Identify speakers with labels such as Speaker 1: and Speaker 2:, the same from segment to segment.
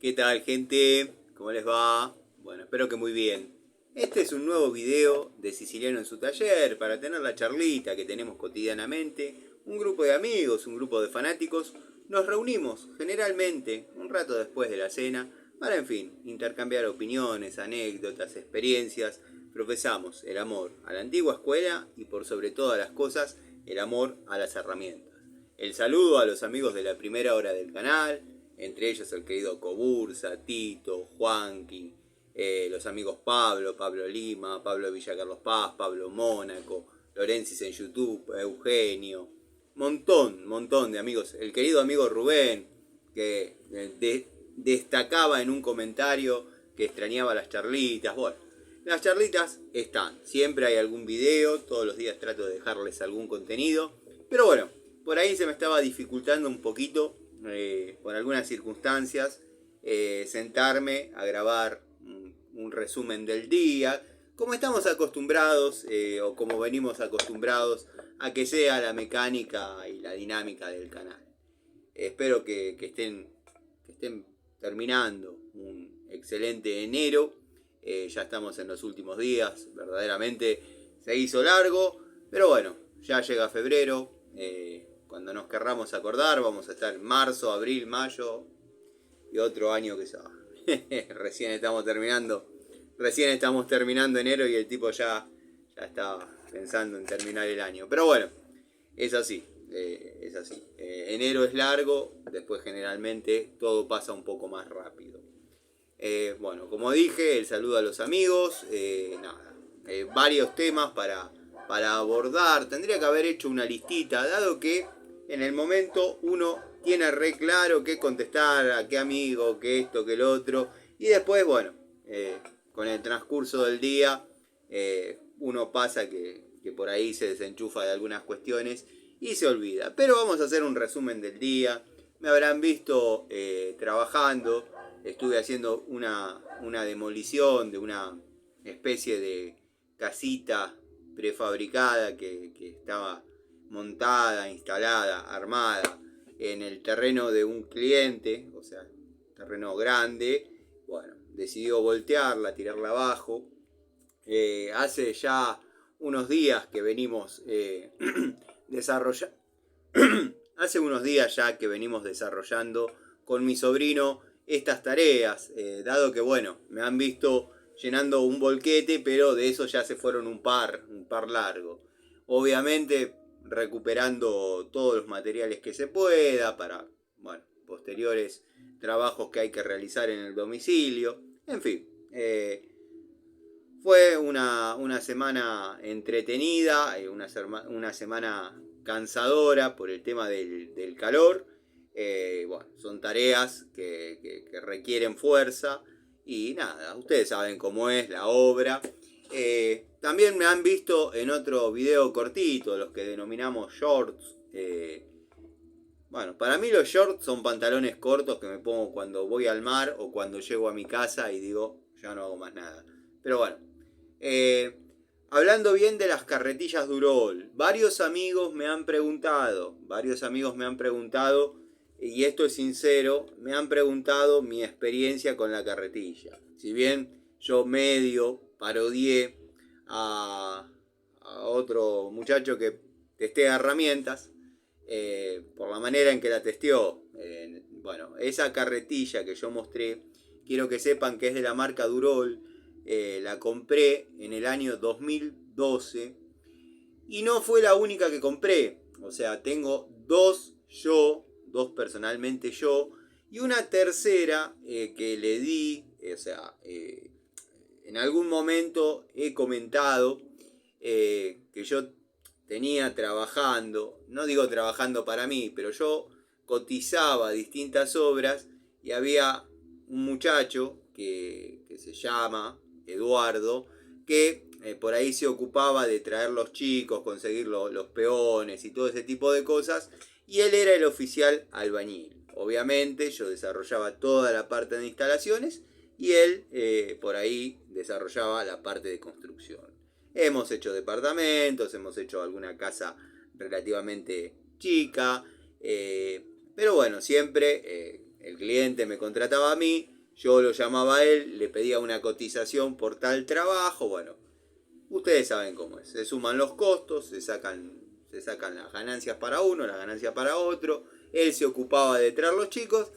Speaker 1: ¿Qué tal, gente? ¿Cómo les va? Bueno, espero que muy bien. Este es un nuevo video de Siciliano en su taller para tener la charlita que tenemos cotidianamente. Un grupo de amigos, un grupo de fanáticos, nos reunimos generalmente un rato después de la cena para, en fin, intercambiar opiniones, anécdotas, experiencias. Profesamos el amor a la antigua escuela y por sobre todas las cosas el amor a las herramientas. El saludo a los amigos de la primera hora del canal, entre ellos el querido Cobursa, Tito, Juanqui, los amigos Pablo Lima, Pablo Villacarlos Paz, Pablo Mónaco, Lorencis en YouTube, Eugenio, montón de amigos. El querido amigo Rubén, que destacaba en un comentario que extrañaba las charlitas. Bueno, las charlitas están, siempre hay algún video, todos los días trato de dejarles algún contenido, pero bueno, por ahí se me estaba dificultando un poquito, por algunas circunstancias, sentarme a grabar un resumen del día, como estamos acostumbrados, o como venimos acostumbrados a que sea la mecánica y la dinámica del canal. Espero que estén terminando un excelente enero. Ya estamos en los últimos días, verdaderamente se hizo largo, pero bueno, ya llega febrero. Cuando nos querramos acordar, vamos a estar en marzo, abril, mayo y otro año que se va. Recién estamos terminando enero y el tipo ya está pensando en terminar el año. Pero bueno, es así. Es así. Enero es largo, después generalmente todo pasa un poco más rápido. Bueno, como dije, el saludo a los amigos, varios temas para abordar. Tendría que haber hecho una listita, dado que en el momento uno tiene re claro qué contestar, a qué amigo, qué esto, qué lo otro. Y después, bueno, con el transcurso del día, uno pasa que por ahí se desenchufa de algunas cuestiones y se olvida. Pero vamos a hacer un resumen del día. Me habrán visto trabajando. Estuve haciendo una demolición de una especie de casita prefabricada que estaba montada, instalada, armada en el terreno de un cliente, o sea, terreno grande. Bueno, decidió voltearla, tirarla abajo. Hace ya unos días que venimos desarrollando. Hace unos días ya que venimos desarrollando con mi sobrino estas tareas, dado que, bueno, me han visto llenando un volquete, pero de eso ya se fueron un par largo. Obviamente recuperando todos los materiales que se pueda para, bueno, posteriores trabajos que hay que realizar en el domicilio. En fin, fue una semana entretenida, una semana cansadora por el tema del calor. Bueno, son tareas que requieren fuerza y nada, ustedes saben cómo es la obra. También me han visto en otro video cortito, los que denominamos shorts. Bueno, para mí los shorts son pantalones cortos que me pongo cuando voy al mar o cuando llego a mi casa y digo, ya no hago más nada. Pero bueno, hablando bien de las carretillas Durol, varios amigos me han preguntado, y esto es sincero, me han preguntado mi experiencia con la carretilla. Si bien yo medio parodié a otro muchacho que testea herramientas, por la manera en que la testeó. Bueno, esa carretilla que yo mostré, quiero que sepan que es de la marca Durol. La compré en el año 2012 y no fue la única que compré. O sea, tengo dos personalmente yo, y una tercera que le di, o sea, en algún momento he comentado que yo tenía trabajando, no digo trabajando para mí, pero yo cotizaba distintas obras y había un muchacho que se llama Eduardo, que por ahí se ocupaba de traer los chicos, conseguir los peones y todo ese tipo de cosas, y él era el oficial albañil. Obviamente yo desarrollaba toda la parte de instalaciones y él por ahí desarrollaba la parte de construcción. Hemos hecho departamentos, hemos hecho alguna casa relativamente chica, pero bueno, siempre el cliente me contrataba a mí, yo lo llamaba a él, le pedía una cotización por tal trabajo, bueno, ustedes saben cómo es, se suman los costos, se sacan las ganancias para uno, las ganancias para otro, él se ocupaba de traer los chicos,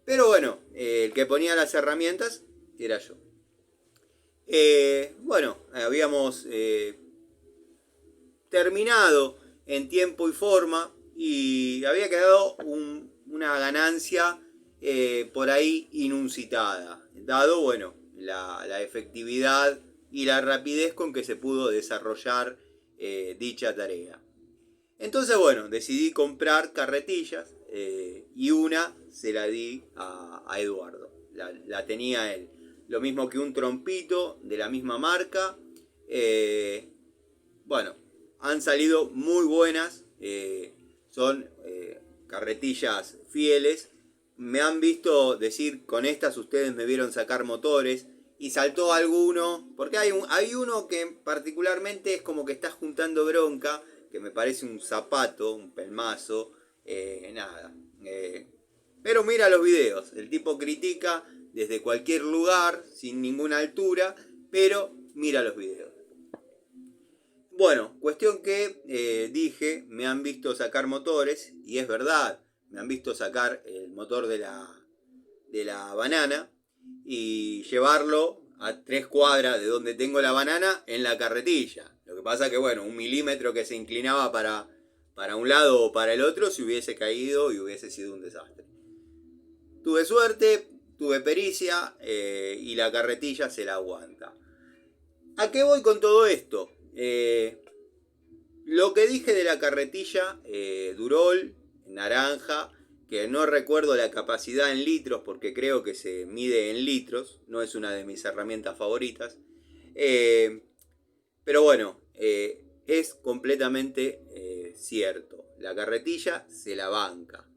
Speaker 1: pero bueno, el que ponía las herramientas era yo. Bueno, habíamos terminado en tiempo y forma y había quedado una ganancia por ahí inusitada, dado, bueno, la efectividad y la rapidez con que se pudo desarrollar dicha tarea. Entonces, bueno, decidí comprar carretillas y una se la di a Eduardo. La tenía él. Lo mismo que un trompito de la misma marca. Bueno, han salido muy buenas. Son carretillas fieles. Me han visto decir, con estas ustedes me vieron sacar motores. Y saltó alguno, porque hay uno que particularmente es como que está juntando bronca, que me parece un zapato, un pelmazo, nada. Pero mira los videos, el tipo critica desde cualquier lugar, sin ninguna altura, pero mira los videos. Bueno, cuestión que dije, me han visto sacar motores, y es verdad, me han visto sacar el motor de la banana, y llevarlo a 3 cuadras de donde tengo la banana en la carretilla. Lo que pasa que, bueno, 1 milímetro que se inclinaba para un lado o para el otro, se hubiese caído y hubiese sido un desastre. Tuve suerte, tuve pericia y la carretilla se la aguanta. ¿A qué voy con todo esto? Lo que dije de la carretilla Durol, naranja, que no recuerdo la capacidad en litros porque creo que se mide en litros, no es una de mis herramientas favoritas, pero bueno, es completamente cierto. La carretilla se la banca.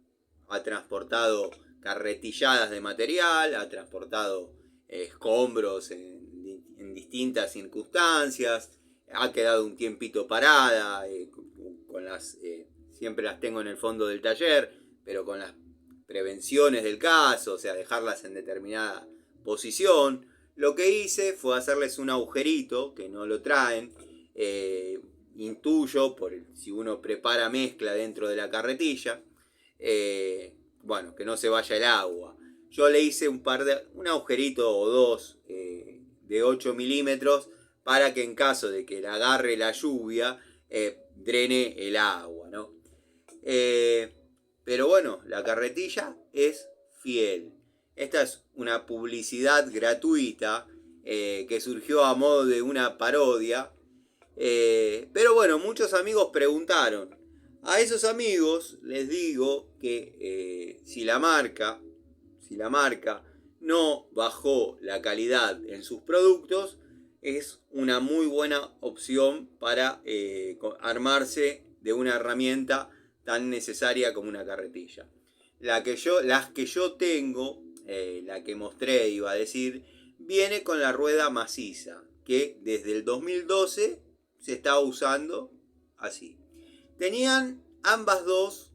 Speaker 1: Ha transportado carretilladas de material, ha transportado escombros en distintas circunstancias, ha quedado un tiempito parada, siempre las tengo en el fondo del taller, pero con las prevenciones del caso, o sea, dejarlas en determinada posición. Lo que hice fue hacerles un agujerito, que no lo traen, intuyo, si uno prepara mezcla dentro de la carretilla, bueno, que no se vaya el agua. Yo le hice un agujerito o dos de 8 milímetros para que en caso de que la agarre la lluvia, drene el agua, ¿no? Pero bueno, la carretilla es fiel. Esta es una publicidad gratuita que surgió a modo de una parodia. Pero bueno, muchos amigos preguntaron. A esos amigos les digo que si la marca no bajó la calidad en sus productos, es una muy buena opción para armarse de una herramienta tan necesaria como una carretilla. Las que yo tengo, la que mostré, iba a decir, viene con la rueda maciza, que desde el 2012 se está usando así. Tenían ambas dos,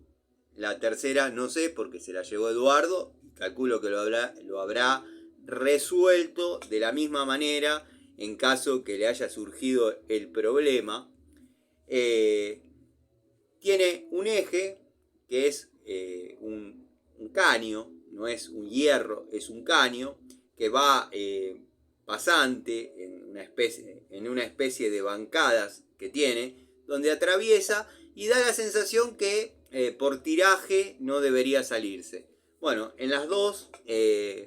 Speaker 1: la tercera no sé porque se la llevó Eduardo, calculo que lo habrá resuelto de la misma manera en caso que le haya surgido el problema. Tiene un eje que es un caño, no es un hierro, es un caño que va pasante en una especie de bancadas que tiene, donde atraviesa y da la sensación que por tiraje no debería salirse. Bueno, en las dos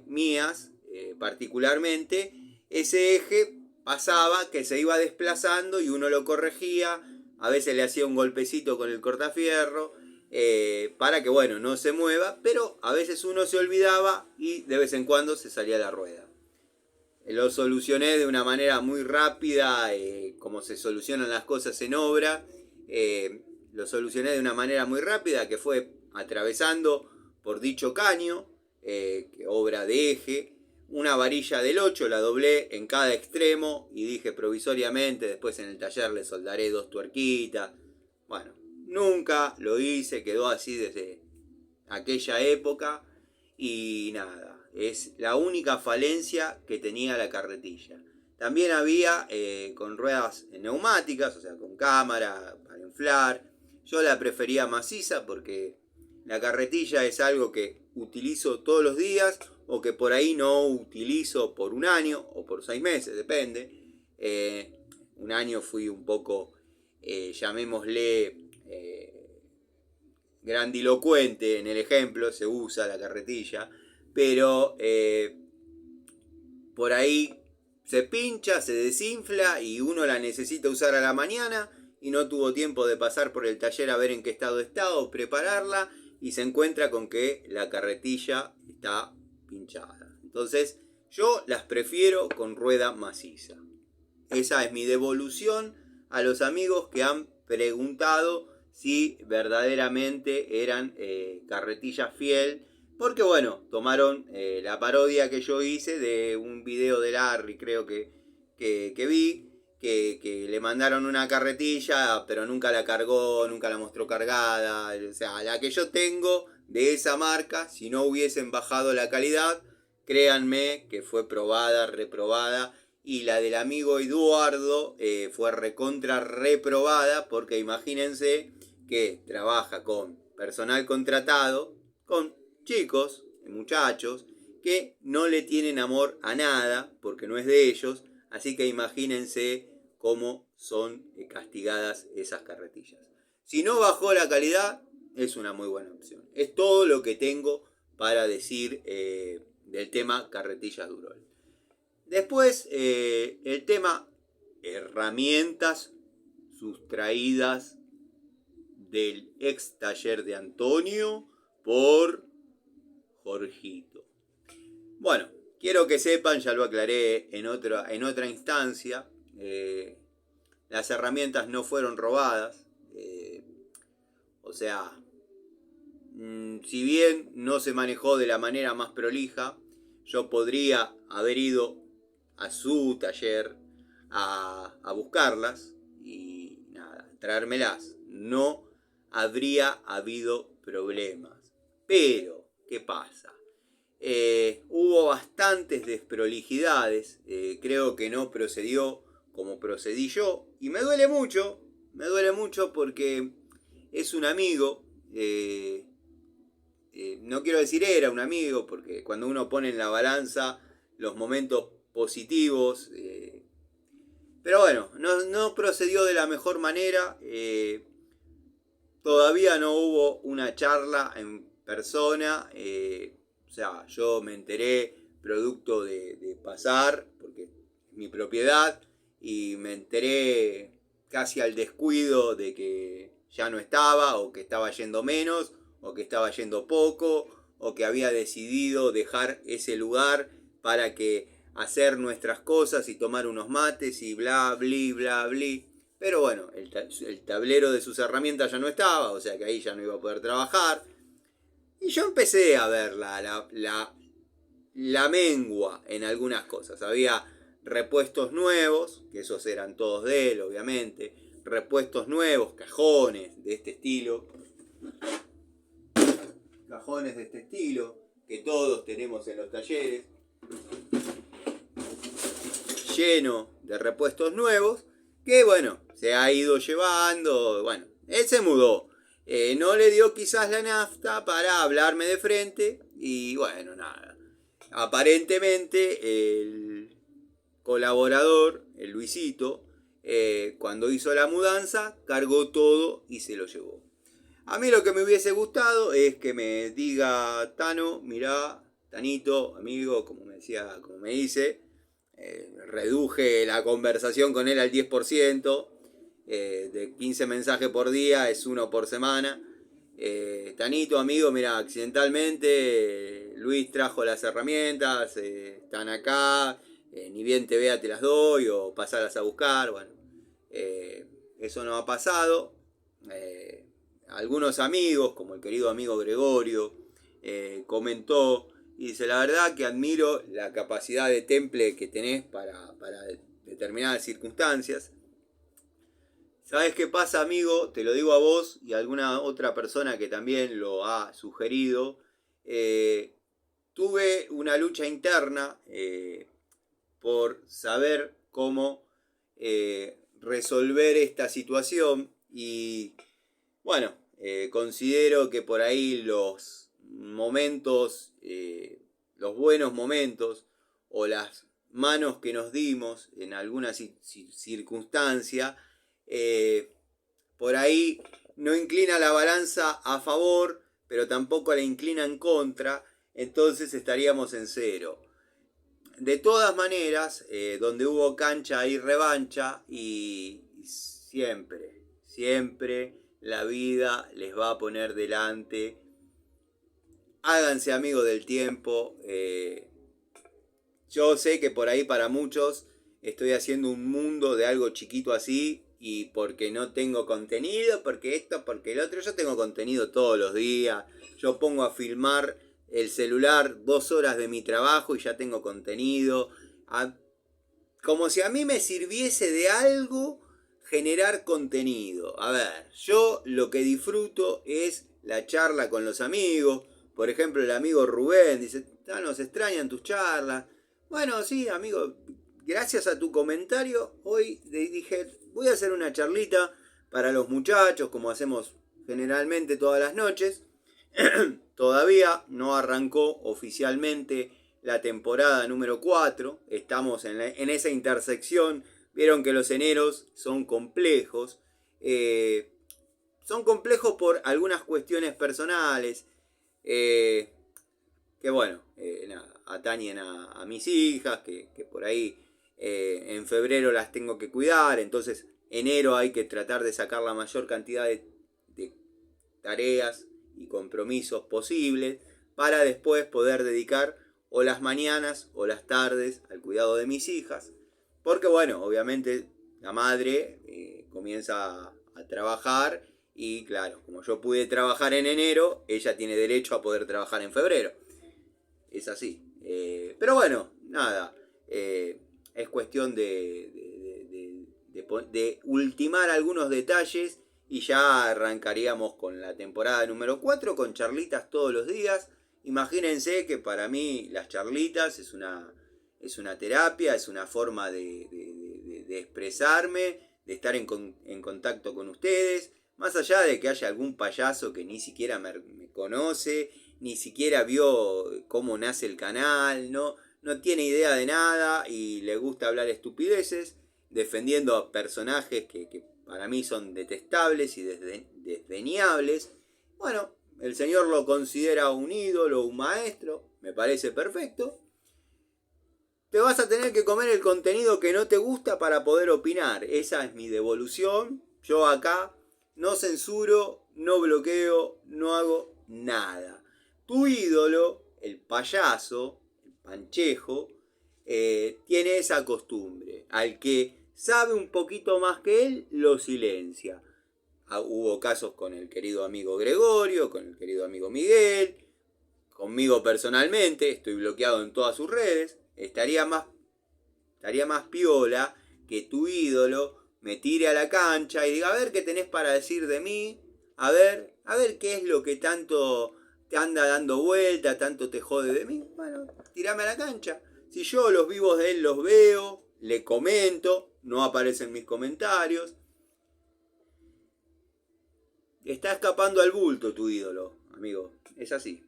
Speaker 1: mías particularmente, ese eje pasaba que se iba desplazando y uno lo corregía, a veces le hacía un golpecito con el cortafierro para que, bueno, no se mueva, pero a veces uno se olvidaba y de vez en cuando se salía la rueda. Lo solucioné de una manera muy rápida, como se solucionan las cosas en obra. Lo solucioné de una manera muy rápida, que fue atravesando por dicho caño, obra de eje, una varilla del 8, la doblé en cada extremo y dije provisoriamente, después en el taller le soldaré 2 tuerquitas. Bueno, nunca lo hice, quedó así desde aquella época. y nada, es la única falencia que tenía la carretilla. También había con ruedas neumáticas, o sea, con cámara para inflar. Yo la prefería maciza porque la carretilla es algo que utilizo todos los días o que por ahí no utilizo por un año o por 6 meses, depende. Un año fui un poco, llamémosle, grandilocuente en el ejemplo, se usa la carretilla, pero por ahí se pincha, se desinfla y uno la necesita usar a la mañana y no tuvo tiempo de pasar por el taller a ver en qué estado está o prepararla y se encuentra con que la carretilla está pinchada. Entonces yo las prefiero con rueda maciza. Esa es mi devolución a los amigos que han preguntado si verdaderamente eran carretilla fiel. Porque bueno, tomaron la parodia que yo hice de un video de Larry, creo que vi, que le mandaron una carretilla, pero nunca la cargó, nunca la mostró cargada. O sea, la que yo tengo de esa marca, si no hubiesen bajado la calidad, créanme que fue probada, reprobada. Y la del amigo Eduardo fue recontra reprobada, porque imagínense que trabaja con personal contratado, con chicos, muchachos, que no le tienen amor a nada, porque no es de ellos, así que imagínense cómo son castigadas esas carretillas. Si no bajó la calidad, es una muy buena opción. Es todo lo que tengo para decir del tema carretillas Durol. Después, el tema herramientas sustraídas del ex taller de Antonio por Jorgito. Bueno, quiero que sepan, ya lo aclaré en otra instancia, las herramientas no fueron robadas. O sea, si bien no se manejó de la manera más prolija, yo podría haber ido a su taller a buscarlas y nada, traérmelas. No habría habido problemas. Pero, ¿qué pasa? Hubo bastantes desprolijidades. Creo que no procedió como procedí yo. Y me duele mucho porque es un amigo. No quiero decir era un amigo, porque cuando uno pone en la balanza los momentos positivos, pero bueno, no procedió de la mejor manera. Todavía no hubo una charla en persona. O sea, yo me enteré producto de pasar, porque es mi propiedad, y me enteré casi al descuido de que ya no estaba, o que estaba yendo menos, o que estaba yendo poco, o que había decidido dejar ese lugar para que hacer nuestras cosas y tomar unos mates y bla, bli, bla, bli. Pero bueno, el tablero de sus herramientas ya no estaba, o sea que ahí ya no iba a poder trabajar. Y yo empecé a ver la mengua en algunas cosas. Había repuestos nuevos, que esos eran todos de él, obviamente. Repuestos nuevos, cajones de este estilo. Cajones de este estilo, que todos tenemos en los talleres. Lleno de repuestos nuevos, que bueno, se ha ido llevando. Bueno, él se mudó. No le dio quizás la nafta para hablarme de frente. Y bueno, nada. Aparentemente el colaborador, el Luisito, cuando hizo la mudanza, cargó todo y se lo llevó. A mí lo que me hubiese gustado es que me diga: Tano, mirá, Tanito, amigo, como me dice, reduje la conversación con él al 10%, de 15 mensajes por día es 1 por semana. Tanito, amigo, mira, accidentalmente Luis trajo las herramientas, están acá, ni bien te vea te las doy o pasarlas a buscar. Bueno, eso no ha pasado. Algunos amigos, como el querido amigo Gregorio, comentó y dice: la verdad que admiro la capacidad de temple que tenés para determinadas circunstancias. ¿Sabes qué pasa, amigo? Te lo digo a vos y a alguna otra persona que también lo ha sugerido. tuve una lucha interna por saber cómo resolver esta situación y bueno, considero que por ahí los momentos, los buenos momentos o las manos que nos dimos en alguna circunstancia, por ahí no inclina la balanza a favor, pero tampoco la inclina en contra, entonces estaríamos en cero. De todas maneras, donde hubo cancha hay revancha y siempre, siempre la vida les va a poner delante. Háganse amigos del tiempo. Yo sé que por ahí para muchos estoy haciendo un mundo de algo chiquito así y porque no tengo contenido, porque esto, porque el otro. Yo tengo contenido todos los días. Yo pongo a filmar el celular 2 horas de mi trabajo y ya tengo contenido. Como si a mí me sirviese de algo generar contenido. A ver, yo lo que disfruto es la charla con los amigos. Por ejemplo, el amigo Rubén dice, nos extrañan tus charlas. Bueno, sí, amigo, gracias a tu comentario, hoy dije, voy a hacer una charlita para los muchachos, como hacemos generalmente todas las noches. Todavía no arrancó oficialmente la temporada número 4. Estamos en esa intersección. Vieron que los eneros son complejos. Son complejos por algunas cuestiones personales. Que bueno, atañen a mis hijas, que por ahí en febrero las tengo que cuidar. Entonces enero hay que tratar de sacar la mayor cantidad de tareas y compromisos posibles para después poder dedicar o las mañanas o las tardes al cuidado de mis hijas. Porque bueno, obviamente la madre comienza a trabajar y claro, como yo pude trabajar en enero, ella tiene derecho a poder trabajar en febrero. Es así. Pero bueno, nada. Es cuestión de ultimar algunos detalles y ya arrancaríamos con la temporada número 4 con charlitas todos los días. Imagínense que para mí las charlitas es una terapia, es una forma de expresarme, de estar en contacto con ustedes. Más allá de que haya algún payaso que ni siquiera me conoce, ni siquiera vio cómo nace el canal, no tiene idea de nada y le gusta hablar estupideces, defendiendo a personajes que para mí son detestables y desdeñables. Bueno, el señor lo considera un ídolo, un maestro, me parece perfecto. Te vas a tener que comer el contenido que no te gusta para poder opinar. Esa es mi devolución. Yo acá no censuro, no bloqueo, no hago nada. Tu ídolo, el payaso, el panchejo, tiene esa costumbre. Al que sabe un poquito más que él, lo silencia. Hubo casos con el querido amigo Gregorio, con el querido amigo Miguel, conmigo personalmente, estoy bloqueado en todas sus redes. Estaría más piola que tu ídolo me tire a la cancha y diga, a ver qué tenés para decir de mí, a ver qué es lo que tanto te anda dando vuelta, tanto te jode de mí. Bueno, tirame a la cancha. Si yo los vivos de él los veo, le comento, no aparecen mis comentarios. Está escapando al bulto tu ídolo, amigo. Es así.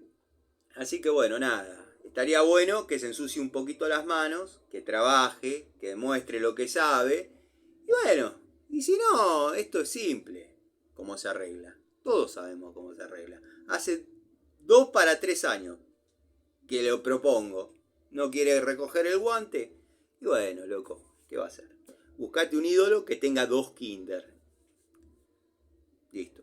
Speaker 1: Así que bueno, nada. Estaría bueno que se ensucie un poquito las manos, que trabaje, que demuestre lo que sabe. Y bueno, y si no, esto es simple. ¿Cómo se arregla? Todos sabemos cómo se arregla. Hace 2 para 3 años que lo propongo. ¿No quiere recoger el guante? Y bueno, loco, ¿qué va a hacer? Buscate un ídolo que tenga 2 kinder. Listo.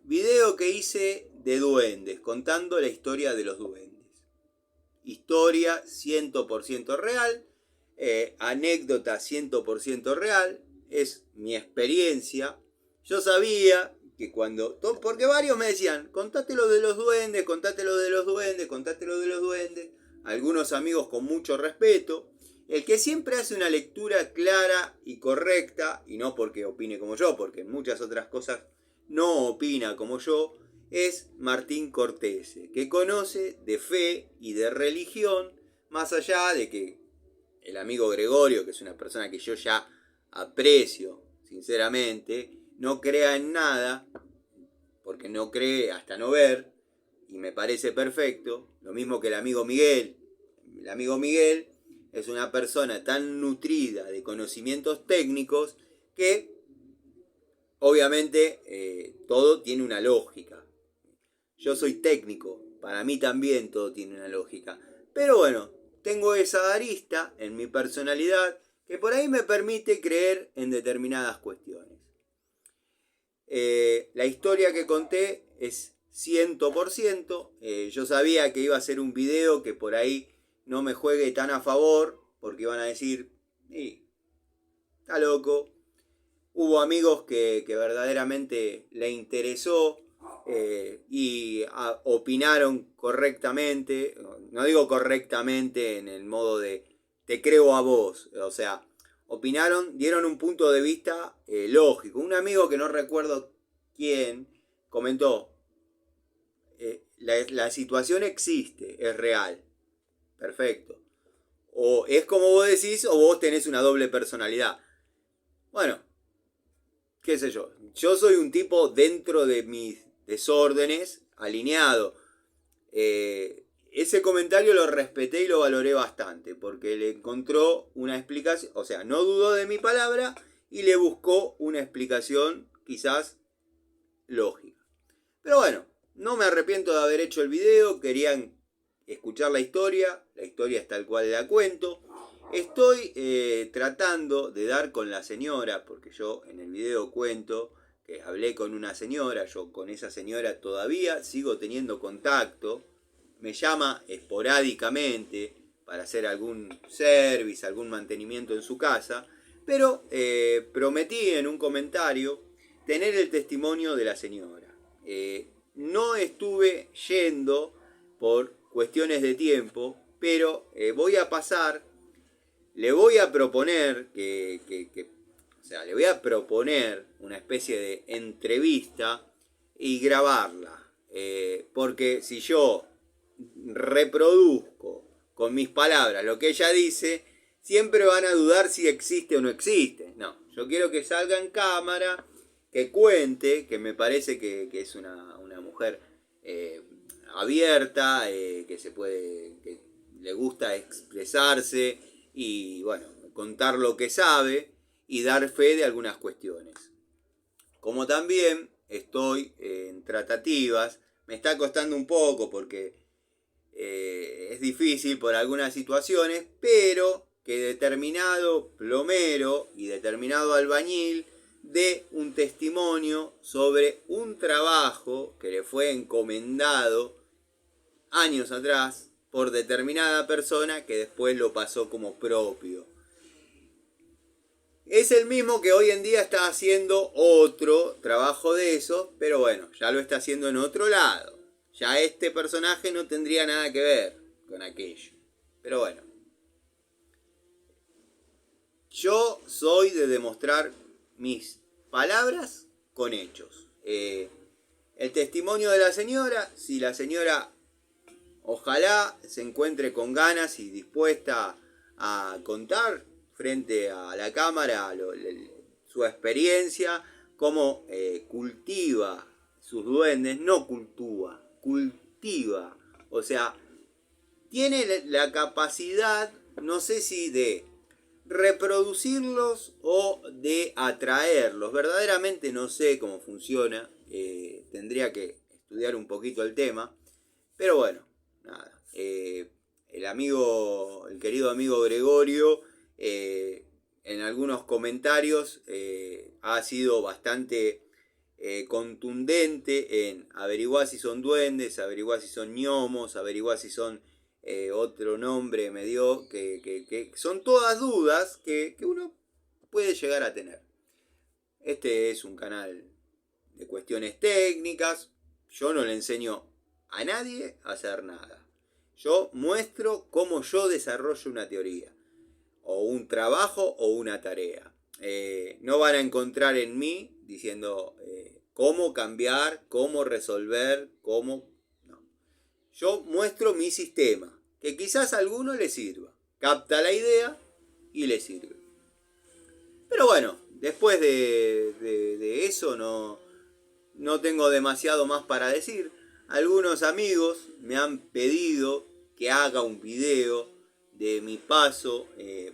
Speaker 1: Video que hice de duendes, contando la historia de los duendes. Historia 100% real, anécdota 100% real, es mi experiencia. Yo sabía que cuando, porque varios me decían, contátelo de los duendes, contátelo de los duendes, contátelo de los duendes, algunos amigos con mucho respeto, el que siempre hace una lectura clara y correcta, y no porque opine como yo, porque en muchas otras cosas no opina como yo, es Martín Cortese, que conoce de fe y de religión, más allá de que el amigo Gregorio, que es una persona que yo ya aprecio, sinceramente, no crea en nada, porque no cree hasta no ver, y me parece perfecto, lo mismo que el amigo Miguel. El amigo Miguel es una persona tan nutrida de conocimientos técnicos que obviamente todo tiene una lógica. Yo soy técnico, para mí también todo tiene una lógica. Pero bueno, tengo esa arista en mi personalidad que por ahí me permite creer en determinadas cuestiones. La historia que conté es 100%. Yo sabía que iba a ser un video que por ahí no me juegue tan a favor, porque iban a decir, está loco. Hubo amigos que verdaderamente le interesó y opinaron correctamente. No digo correctamente en el modo de te creo a vos, o sea, opinaron, dieron un punto de vista lógico. Un amigo que no recuerdo quién comentó, la situación existe, es real, perfecto. O es como vos decís o vos tenés una doble personalidad. Bueno, qué sé yo. Yo soy un tipo dentro de mis desórdenes, alineado. Ese comentario lo respeté y lo valoré bastante, porque le encontró una explicación, o sea, no dudó de mi palabra y le buscó una explicación quizás lógica. Pero bueno, no me arrepiento de haber hecho el video, querían escuchar la historia es tal cual la cuento. Estoy tratando de dar con la señora, porque yo en el video cuento que hablé con una señora, yo con esa señora todavía sigo teniendo contacto, me llama esporádicamente para hacer algún service, algún mantenimiento en su casa, pero prometí en un comentario tener el testimonio de la señora. No estuve yendo por cuestiones de tiempo, pero voy a pasar, le voy a proponer le voy a proponer una especie de entrevista y grabarla. Porque si yo reproduzco con mis palabras lo que ella dice, siempre van a dudar si existe o no existe. No, yo quiero que salga en cámara, que cuente, que me parece que es una mujer abierta, que se puede, que le gusta expresarse y bueno, contar lo que sabe y dar fe de algunas cuestiones. Como también estoy en tratativas, me está costando un poco porque es difícil por algunas situaciones, pero que determinado plomero y determinado albañil dé un testimonio sobre un trabajo que le fue encomendado años atrás por determinada persona que después lo pasó como propio. Es el mismo que hoy en día está haciendo otro trabajo de eso, pero bueno, ya lo está haciendo en otro lado. Ya este personaje no tendría nada que ver con aquello. Pero bueno. Yo soy de demostrar mis palabras con hechos. El testimonio de la señora, si la señora ojalá se encuentre con ganas y dispuesta a contar frente a la cámara su experiencia, cómo cultiva sus duendes, no cultúa, cultiva. O sea, tiene la capacidad, no sé si de reproducirlos o de atraerlos. Verdaderamente no sé cómo funciona, tendría que estudiar un poquito el tema, pero bueno, nada. El querido amigo Gregorio, en algunos comentarios ha sido bastante contundente en averiguar si son duendes, averiguar si son gnomos, averiguar si son otro nombre me dio, que son todas dudas que uno puede llegar a tener. Este es un canal de cuestiones técnicas, yo no le enseño a nadie a hacer nada. Yo muestro cómo yo desarrollo una teoría, o un trabajo, o una tarea. No van a encontrar en mí diciendo cómo cambiar, cómo resolver, cómo... No. Yo muestro mi sistema, que quizás a alguno le sirva. Capta la idea y le sirve. Pero bueno, después de eso no tengo demasiado más para decir. Algunos amigos me han pedido que haga un video de mi paso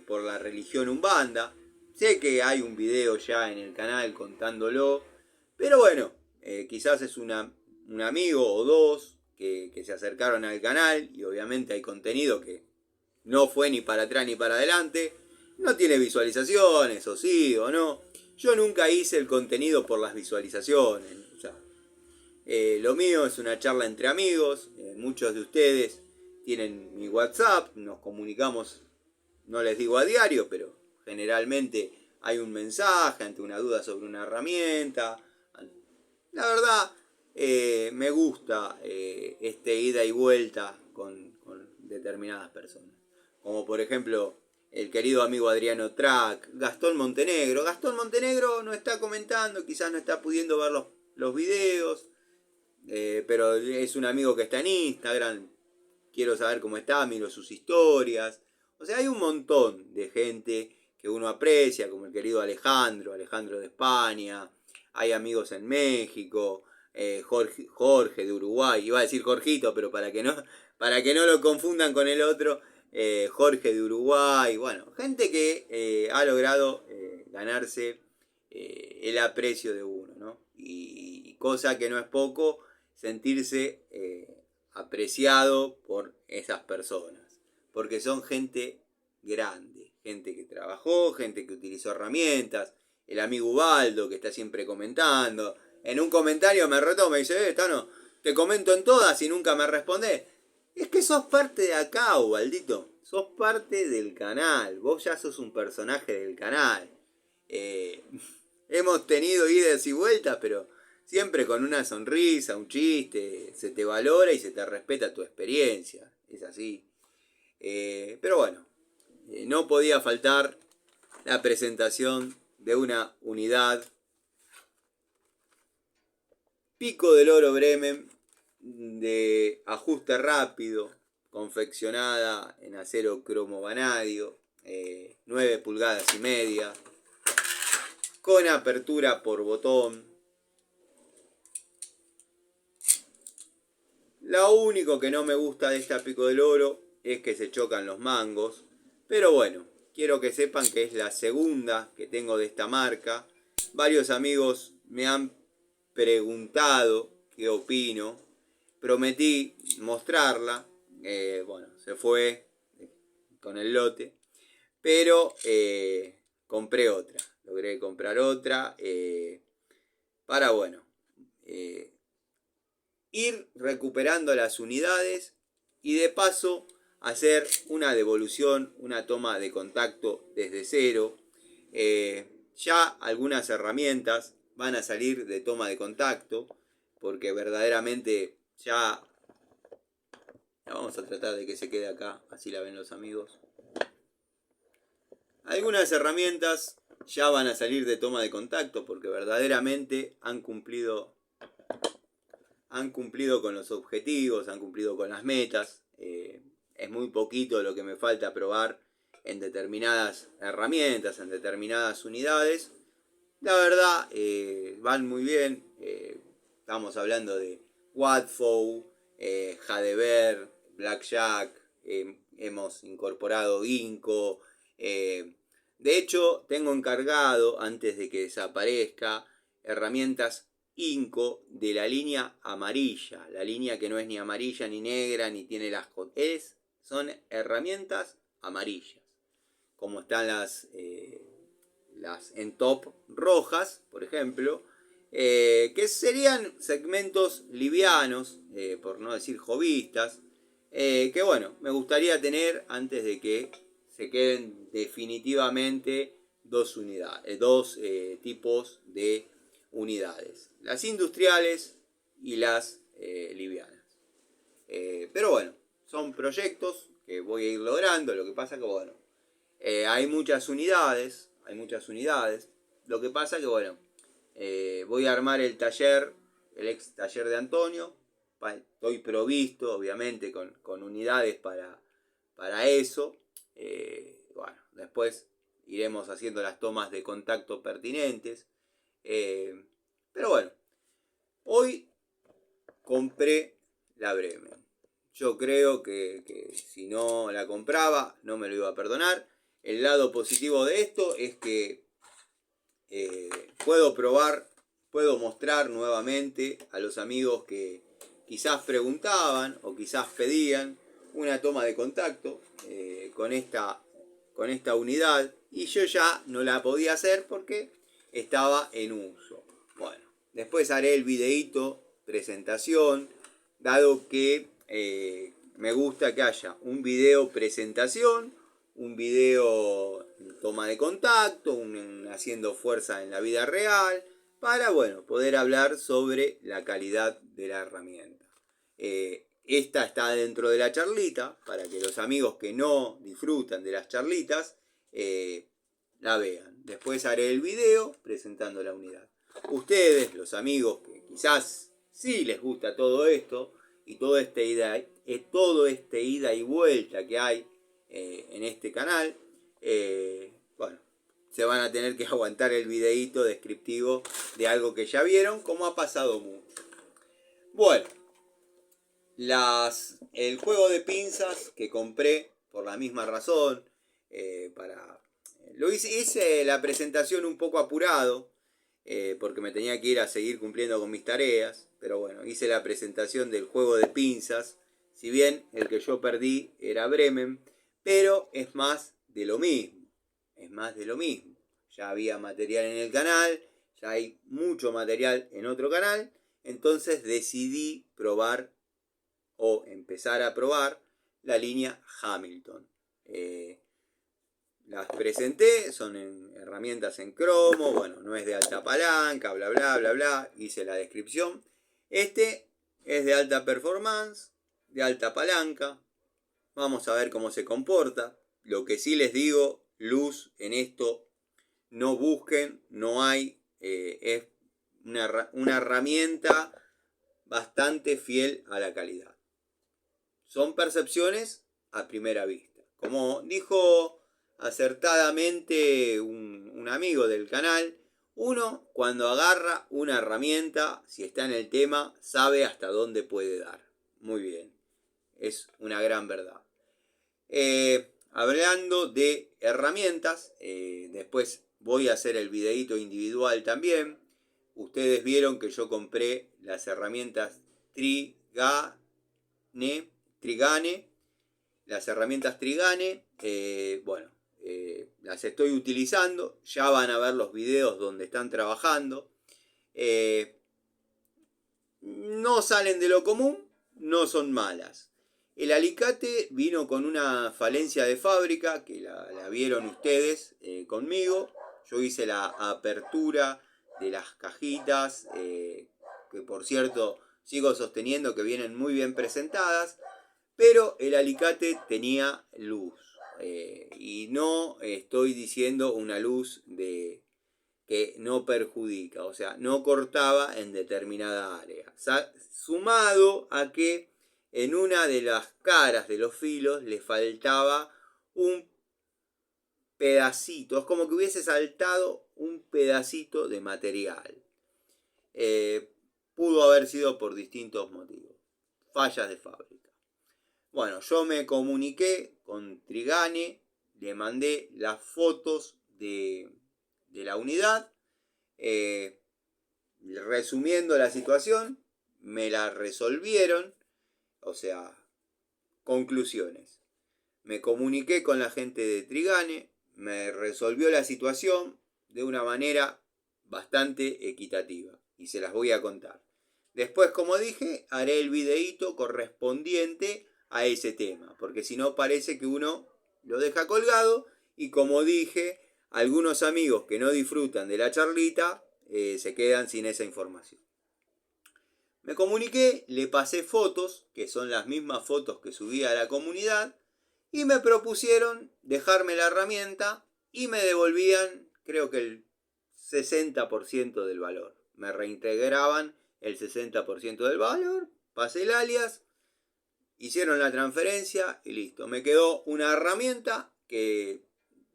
Speaker 1: por la religión Umbanda. Sé que hay un video ya en el canal contándolo, pero bueno, quizás es un amigo o dos que se acercaron al canal y obviamente hay contenido que no fue ni para atrás ni para adelante. No tiene visualizaciones, o sí o no. Yo nunca hice el contenido por las visualizaciones. O sea, lo mío es una charla entre amigos. Muchos de ustedes tienen mi WhatsApp, nos comunicamos, no les digo a diario, pero generalmente hay un mensaje ante una duda sobre una herramienta. La verdad, me gusta este ida y vuelta con determinadas personas. Como por ejemplo el querido amigo Adriano Track, Gastón Montenegro. Gastón Montenegro no está comentando, quizás no está pudiendo ver los videos, pero es un amigo que está en Instagram. Quiero saber cómo está, miro sus historias. O sea, hay un montón de gente que uno aprecia, como el querido Alejandro de España. Hay amigos en México, Jorge de Uruguay. Iba a decir Jorgito, pero para que no lo confundan con el otro. Jorge de Uruguay. Bueno, gente que ha logrado ganarse el aprecio de uno, ¿no? Y cosa que no es poco, sentirse apreciado por esas personas, porque son gente grande, gente que trabajó, gente que utilizó herramientas. El amigo Ubaldo que está siempre comentando, en un comentario me retó, me dice, Tano, te comento en todas y nunca me respondes. Es que sos parte de acá, Ubaldito, sos parte del canal, vos ya sos un personaje del canal. Hemos tenido idas y vueltas, pero siempre con una sonrisa, un chiste, se te valora y se te respeta tu experiencia. Es así. Pero bueno, no podía faltar la presentación de una unidad Pico del Oro Bremen de ajuste rápido, confeccionada en acero cromo vanadio, 9 pulgadas y media, con apertura por botón. Lo único que no me gusta de esta Pico del Oro es que se chocan los mangos. Pero bueno, quiero que sepan que es la segunda que tengo de esta marca. Varios amigos me han preguntado qué opino. Prometí mostrarla. Bueno, se fue con el lote. Pero compré otra. Logré comprar otra. Para bueno. Ir recuperando las unidades y de paso hacer una devolución, una toma de contacto desde cero. Ya algunas herramientas van a salir de toma de contacto porque verdaderamente ya vamos a tratar de que se quede acá, así la ven los amigos. Algunas herramientas ya van a salir de toma de contacto porque verdaderamente han cumplido con los objetivos, han cumplido con las metas. Es muy poquito lo que me falta probar en determinadas herramientas, en determinadas unidades. La verdad, van muy bien. Estamos hablando de Wadfow, Jadever, Blackjack. Hemos incorporado Ginkgo. De hecho, tengo encargado, antes de que desaparezca, herramientas Inco de la línea amarilla, la línea que no es ni amarilla ni negra ni tiene las son herramientas amarillas, como están las en top rojas, por ejemplo, que serían segmentos livianos, por no decir jovistas, que bueno, me gustaría tener antes de que se queden definitivamente dos tipos de unidades, las industriales y las livianas. Pero bueno, son proyectos que voy a ir logrando. Lo que pasa que bueno, hay muchas unidades. Lo que pasa que bueno, voy a armar el taller, el ex taller de Antonio. Estoy provisto, obviamente, con unidades para eso. Bueno, después iremos haciendo las tomas de contacto pertinentes. Pero bueno, hoy compré la Bremen. Yo creo que si no la compraba, no me lo iba a perdonar. El lado positivo de esto es que puedo mostrar nuevamente a los amigos que quizás preguntaban o quizás pedían una toma de contacto con esta unidad, y yo ya no la podía hacer porque estaba en uso. Bueno, después haré el videíto presentación, dado que me gusta que haya un video presentación, un video toma de contacto, haciendo fuerza en la vida real, para poder hablar sobre la calidad de la herramienta. Esta está dentro de la charlita, para que los amigos que no disfrutan de las charlitas la vean. Después haré el video presentando la unidad. Ustedes, los amigos que quizás sí les gusta todo esto, y todo este ida y vuelta que hay en este canal, se van a tener que aguantar el videíto descriptivo de algo que ya vieron, como ha pasado mucho. Bueno, el juego de pinzas que compré por la misma razón, hice la presentación un poco apurado, porque me tenía que ir a seguir cumpliendo con mis tareas, pero bueno, hice la presentación del juego de pinzas. Si bien el que yo perdí era Bremen, pero es más de lo mismo. Ya había material en el canal, ya hay mucho material en otro canal, entonces decidí probar o empezar a probar la línea Hamilton. Las presenté, son herramientas en cromo, bueno, no es de alta palanca, bla, bla, bla, bla, hice la descripción. Este es de alta performance, de alta palanca. Vamos a ver cómo se comporta. Lo que sí les digo, luz en esto, no busquen, no hay, es una herramienta bastante fiel a la calidad. Son percepciones a primera vista. Como dijo acertadamente un amigo del canal, uno cuando agarra una herramienta, si está en el tema, sabe hasta dónde puede dar. Muy bien, es una gran verdad. Hablando de herramientas, después voy a hacer el videíto individual también. Ustedes vieron que yo compré las herramientas Trigane, las herramientas Trigane. Las estoy utilizando, ya van a ver los videos donde están trabajando. No salen de lo común, no son malas. El alicate vino con una falencia de fábrica, que la vieron ustedes conmigo. Yo hice la apertura de las cajitas, que por cierto sigo sosteniendo que vienen muy bien presentadas, pero el alicate tenía luz. Y no estoy diciendo una luz que no perjudica, o sea, no cortaba en determinada área. Sumado a que en una de las caras de los filos le faltaba un pedacito, es como que hubiese saltado un pedacito de material. Pudo haber sido por distintos motivos, fallas de fábrica. Bueno, yo me comuniqué con Trigane, le mandé las fotos de la unidad, resumiendo la situación, me la resolvieron. O sea, conclusiones. Me comuniqué con la gente de Trigane, me resolvió la situación de una manera bastante equitativa y se las voy a contar. Después, como dije, haré el videíto correspondiente a ese tema, porque si no parece que uno lo deja colgado, y como dije, algunos amigos que no disfrutan de la charlita se quedan sin esa información. Me comuniqué, le pasé fotos, que son las mismas fotos que subí a la comunidad, y me propusieron dejarme la herramienta y me devolvían, creo que el 60% del valor. Me reintegraban el 60% del valor, pasé el alias, hicieron la transferencia y listo. Me quedó una herramienta que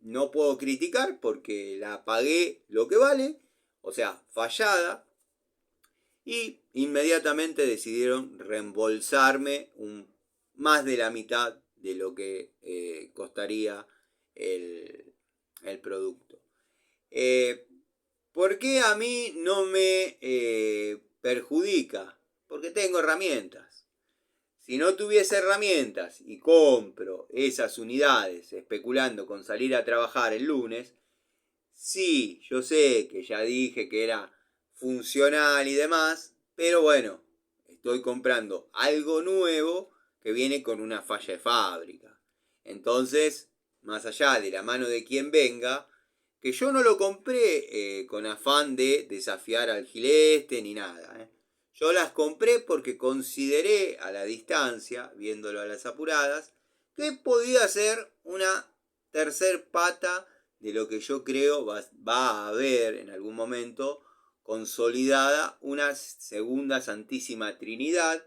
Speaker 1: no puedo criticar porque la pagué lo que vale, o sea, fallada, y inmediatamente decidieron reembolsarme más de la mitad de lo que costaría el producto. ¿Por qué a mí no me perjudica? Porque tengo herramientas. Si no tuviese herramientas y compro esas unidades especulando con salir a trabajar el lunes, sí, yo sé que ya dije que era funcional y demás, pero bueno, estoy comprando algo nuevo que viene con una falla de fábrica. Entonces, más allá de la mano de quien venga, que yo no lo compré con afán de desafiar al gileste ni nada. Yo las compré porque consideré a la distancia, viéndolo a las apuradas, que podía ser una tercer pata de lo que yo creo va a haber en algún momento consolidada una segunda Santísima Trinidad,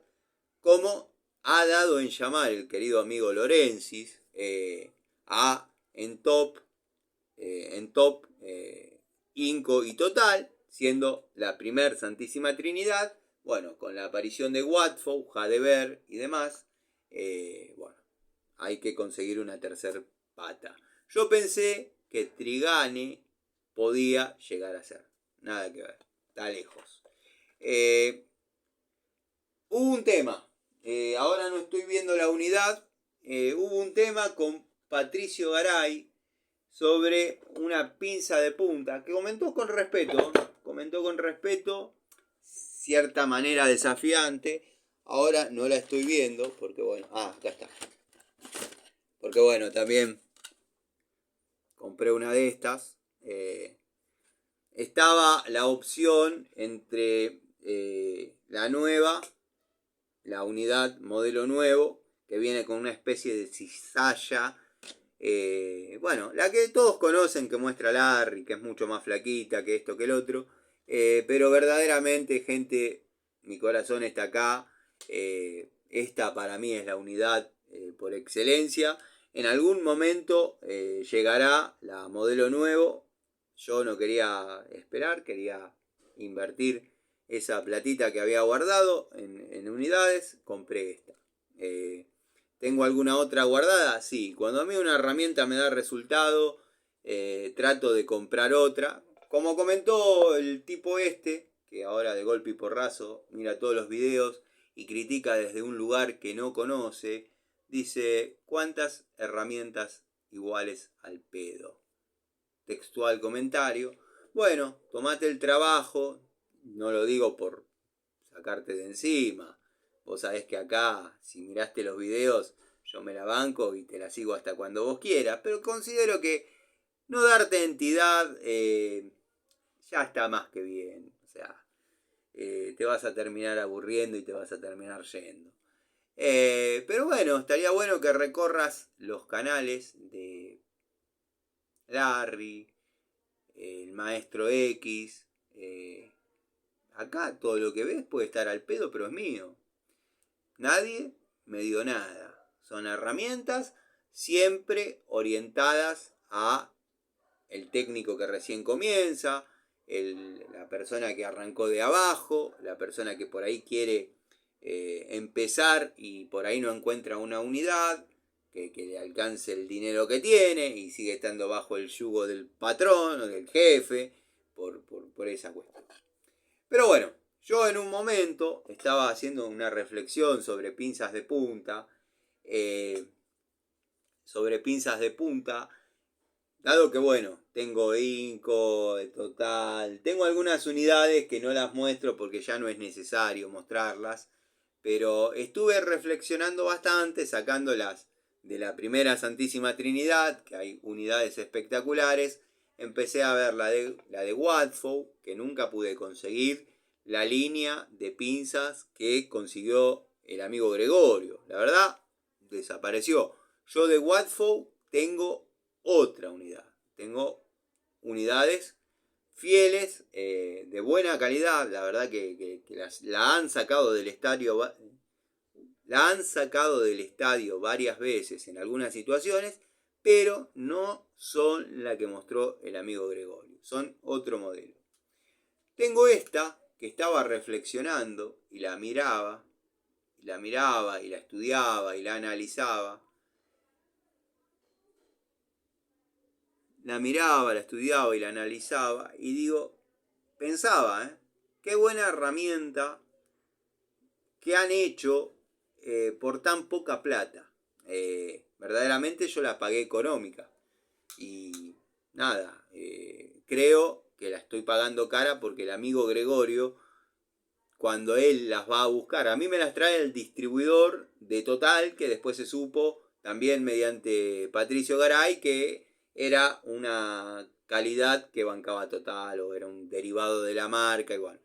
Speaker 1: como ha dado en llamar el querido amigo Lorenzis a Entop, Inco y Total, siendo la primer Santísima Trinidad. Bueno, con la aparición de Watford, Jadever y demás, bueno, hay que conseguir una tercer pata. Yo pensé que Trigane podía llegar a ser. Nada que ver, está lejos. Hubo un tema, ahora no estoy viendo la unidad, hubo un tema con Patricio Garay sobre una pinza de punta que comentó con respeto, cierta manera desafiante. Ahora no la estoy viendo porque bueno, acá está. Porque bueno, también compré una de estas. Estaba la opción entre la nueva, la unidad modelo nuevo, que viene con una especie de cizalla. Bueno, la que todos conocen, que muestra Larry, que es mucho más flaquita que esto que el otro. Pero verdaderamente, gente, mi corazón está acá. Esta para mí es la unidad por excelencia. En algún momento llegará la modelo nuevo. Yo no quería esperar, quería invertir esa platita que había guardado en unidades. Compré esta. ¿Tengo alguna otra guardada? Sí. Cuando a mí una herramienta me da resultado, trato de comprar otra. Como comentó el tipo este, que ahora de golpe y porrazo mira todos los videos y critica desde un lugar que no conoce, dice, ¿cuántas herramientas iguales al pedo? Textual comentario. Bueno, tomate el trabajo, no lo digo por sacarte de encima. Vos sabés que acá, si miraste los videos, yo me la banco y te la sigo hasta cuando vos quieras, pero considero que no darte entidad ya está más que bien. O sea, te vas a terminar aburriendo y te vas a terminar yendo. Pero bueno, estaría bueno que recorras los canales de Larry, el Maestro X. Acá todo lo que ves puede estar al pedo, pero es mío. Nadie me dio nada. Son herramientas siempre orientadas a el técnico que recién comienza, la persona que arrancó de abajo, la persona que por ahí quiere empezar y por ahí no encuentra una unidad que le alcance el dinero que tiene y sigue estando bajo el yugo del patrón o del jefe por esa cuestión. Pero bueno, yo en un momento estaba haciendo una reflexión sobre pinzas de punta, dado que bueno, tengo Inco, Total, tengo algunas unidades que no las muestro porque ya no es necesario mostrarlas, pero estuve reflexionando bastante, sacándolas de la primera Santísima Trinidad, que hay unidades espectaculares. Empecé a ver la de Watford, que nunca pude conseguir, la línea de pinzas que consiguió el amigo Gregorio. La verdad, desapareció. Yo de Watford tengo otra unidad. Tengo unidades fieles, de buena calidad. La verdad que la han sacado del estadio. La han sacado del estadio varias veces en algunas situaciones, pero no son la que mostró el amigo Gregorio. Son otro modelo. Tengo esta que estaba reflexionando y la miraba, y la estudiaba y la analizaba. La miraba, la estudiaba y la analizaba y pensaba, qué buena herramienta que han hecho por tan poca plata. Verdaderamente yo la pagué económica y nada, creo que la estoy pagando cara porque el amigo Gregorio, cuando él las va a buscar, a mí me las trae el distribuidor de Total, que después se supo también mediante Patricio Garay que era una calidad que bancaba Total o era un derivado de la marca igual.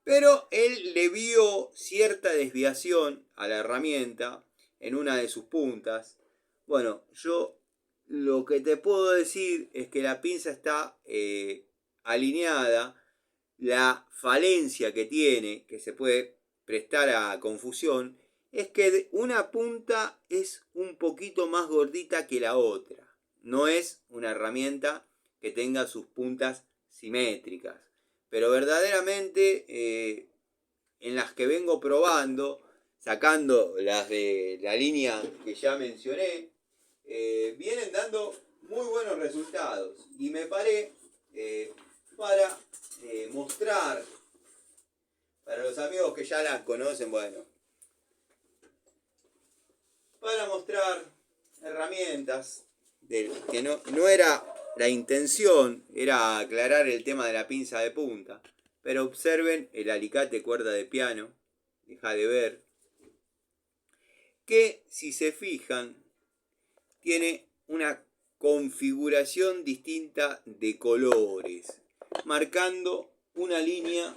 Speaker 1: Pero él le vio cierta desviación a la herramienta en una de sus puntas. Bueno, yo lo que te puedo decir es que la pinza está alineada. La falencia que tiene, que se puede prestar a confusión, es que una punta es un poquito más gordita que la otra. No es una herramienta que tenga sus puntas simétricas. Pero verdaderamente en las que vengo probando, sacando las de la línea que ya mencioné, vienen dando muy buenos resultados. Y me paré para mostrar, para los amigos que ya las conocen, bueno, para mostrar herramientas que no era la intención, era aclarar el tema de la pinza de punta. Pero observen el alicate cuerda de piano, deja de ver, que si se fijan, tiene una configuración distinta de colores, marcando una línea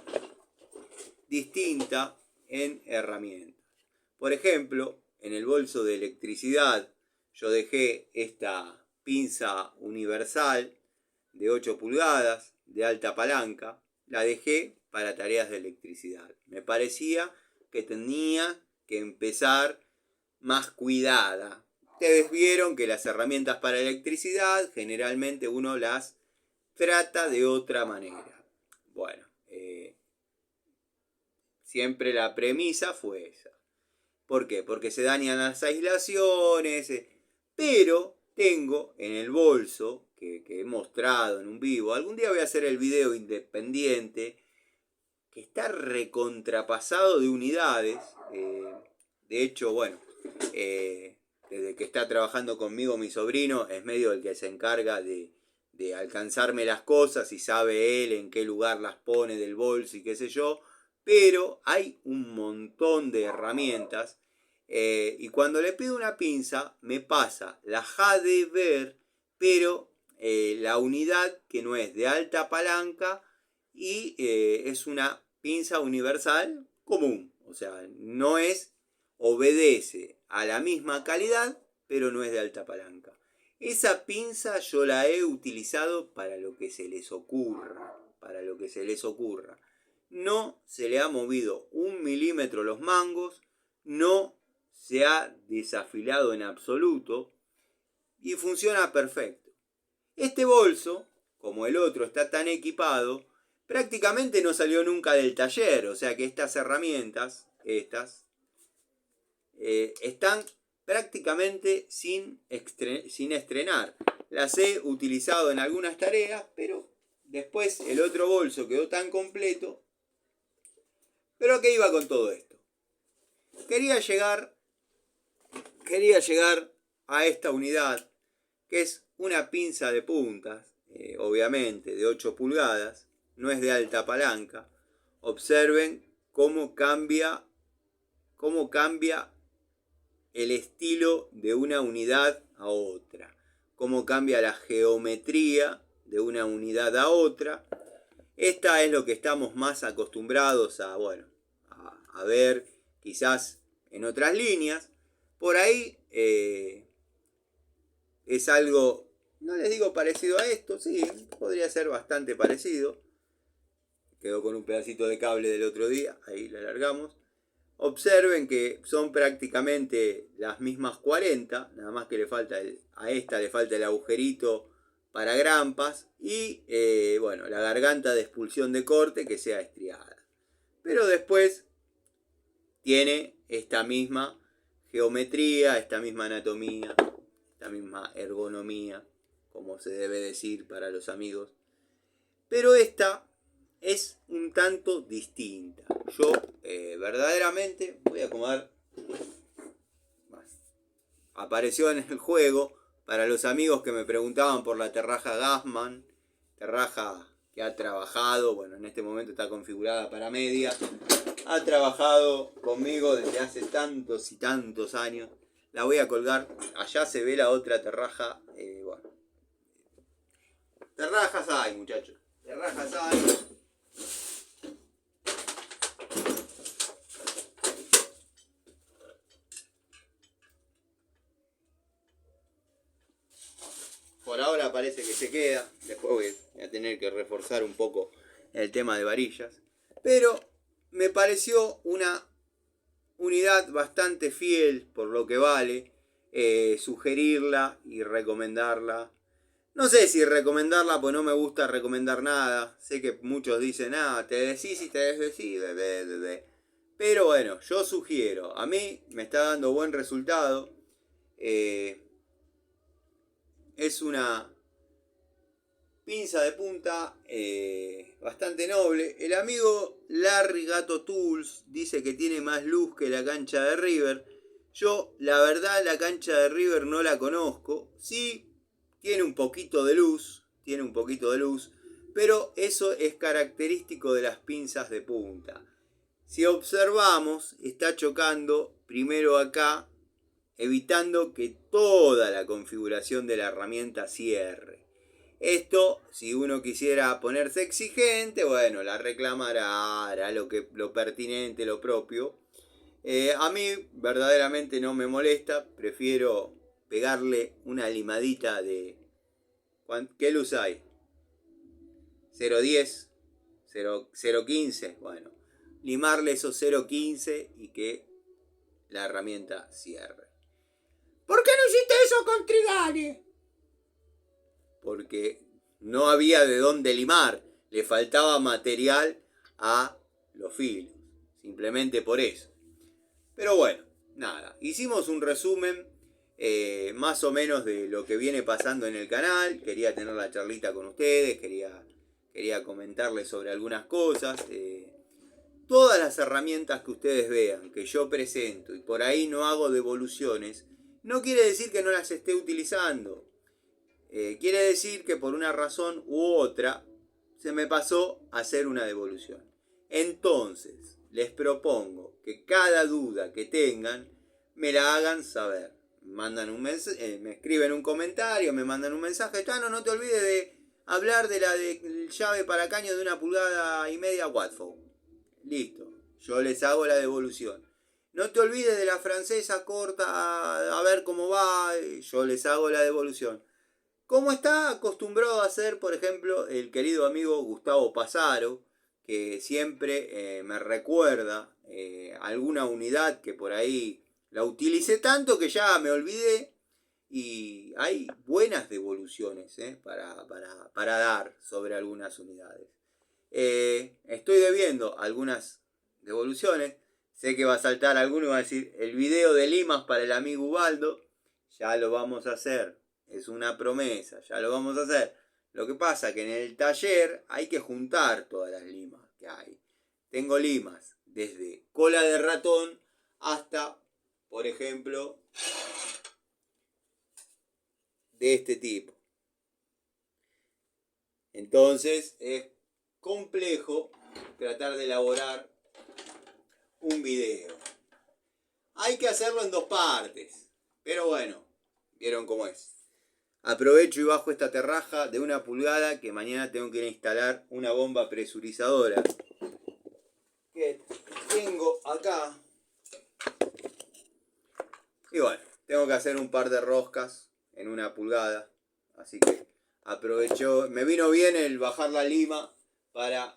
Speaker 1: distinta en herramientas. Por ejemplo, en el bolso de electricidad yo dejé esta pinza universal de 8 pulgadas de alta palanca, la dejé para tareas de electricidad. Me parecía que tenía que empezar más cuidada. Ustedes vieron que las herramientas para electricidad generalmente uno las trata de otra manera. Bueno, siempre la premisa fue esa. ¿Por qué? Porque se dañan las aislaciones, pero tengo en el bolso, que he mostrado en un vivo, algún día voy a hacer el video independiente, que está recontrapasado de unidades. De hecho, bueno, desde que está trabajando conmigo mi sobrino, es medio el que se encarga de alcanzarme las cosas y sabe él en qué lugar las pone del bolso y qué sé yo. Pero hay un montón de herramientas y cuando le pido una pinza me pasa la ja de ver, pero la unidad que no es de alta palanca y es una pinza universal común. O sea, no es, obedece a la misma calidad, pero no es de alta palanca. Esa pinza yo la he utilizado para lo que se les ocurra. Para lo que se les ocurra. No se le ha movido 1 milímetro los mangos, no se ha desafilado en absoluto y funciona perfecto. Este bolso, como el otro está tan equipado, prácticamente no salió nunca del taller, o sea que estas herramientas, están prácticamente sin estrenar. Las he utilizado en algunas tareas, pero después el otro bolso quedó tan completo. Pero ¿a qué iba con todo esto? Quería llegar a esta unidad, que es una pinza de puntas, obviamente de 8 pulgadas, no es de alta palanca. Observen cómo cambia el estilo de una unidad a otra, cómo cambia la geometría de una unidad a otra. Esta es lo que estamos más acostumbrados a ver quizás en otras líneas. Por ahí es algo, no les digo parecido a esto, sí, podría ser bastante parecido, quedó con un pedacito de cable del otro día, ahí la largamos. Observen que son prácticamente las mismas 40, nada más que le falta a esta le falta el agujerito para grampas y bueno, la garganta de expulsión de corte que sea estriada. Pero después tiene esta misma geometría, esta misma anatomía, esta misma ergonomía, como se debe decir para los amigos. Pero esta es un tanto distinta. Yo verdaderamente voy a acomodar. Apareció en el juego para los amigos que me preguntaban por la Terraja Gassman. Terraja que ha trabajado, bueno, en este momento está configurada para media. Ha trabajado conmigo desde hace tantos y tantos años. La voy a colgar. Allá se ve la otra terraja. Bueno. Terrajas hay, muchachos. Terrajas hay. Por ahora parece que se queda. Después voy a tener que reforzar un poco el tema de varillas. Pero me pareció una unidad bastante fiel por lo que vale. Sugerirla y recomendarla. No sé si recomendarla, pues no me gusta recomendar nada. Sé que muchos dicen, te decís y te desdecís, pero bueno, yo sugiero. A mí me está dando buen resultado. Es una pinza de punta bastante noble. El amigo Larry Gato Tools dice que tiene más luz que la cancha de River. Yo, la verdad, la cancha de River no la conozco. Sí, tiene un poquito de luz, pero eso es característico de las pinzas de punta. Si observamos, está chocando primero acá, evitando que toda la configuración de la herramienta cierre. Esto, si uno quisiera ponerse exigente, bueno, la reclamará, hará lo pertinente, lo propio. A mí verdaderamente no me molesta, prefiero pegarle una limadita de... ¿Qué luz hay? 0.10, 0.15, bueno, limarle esos 0.15 y que la herramienta cierre. ¿Por qué no hiciste eso con Trigani? Porque no había de dónde limar, le faltaba material a los filos, simplemente por eso. Pero bueno, nada, hicimos un resumen más o menos de lo que viene pasando en el canal. Quería tener la charlita con ustedes, quería comentarles sobre algunas cosas. Todas las herramientas que ustedes vean, que yo presento y por ahí no hago devoluciones, no quiere decir que no las esté utilizando. Quiere decir que por una razón u otra se me pasó a hacer una devolución. Entonces, les propongo que cada duda que tengan me la hagan saber. Mandan un me escriben un comentario, me mandan un mensaje. No te olvides de hablar de la de llave para caño de 1,5 pulgadas Watford. Listo, yo les hago la devolución. No te olvides de la francesa corta, a ver cómo va, yo les hago la devolución. Como está acostumbrado a hacer, por ejemplo, el querido amigo Gustavo Pasaro, que siempre me recuerda alguna unidad que por ahí la utilicé tanto que ya me olvidé. Y hay buenas devoluciones para dar sobre algunas unidades. Estoy debiendo algunas devoluciones. Sé que va a saltar alguno y va a decir el video de limas para el amigo Ubaldo. Ya lo vamos a hacer. Es una promesa, ya lo vamos a hacer. Lo que pasa es que en el taller hay que juntar todas las limas que hay. Tengo limas desde cola de ratón hasta, por ejemplo, de este tipo. Entonces es complejo tratar de elaborar un video. Hay que hacerlo en 2 partes. Pero bueno, vieron cómo es. Aprovecho y bajo esta terraja de 1 pulgada que mañana tengo que ir a instalar una bomba presurizadora que tengo acá. Y bueno, tengo que hacer un par de roscas en 1 pulgada. Así que aprovecho. Me vino bien el bajar la lima para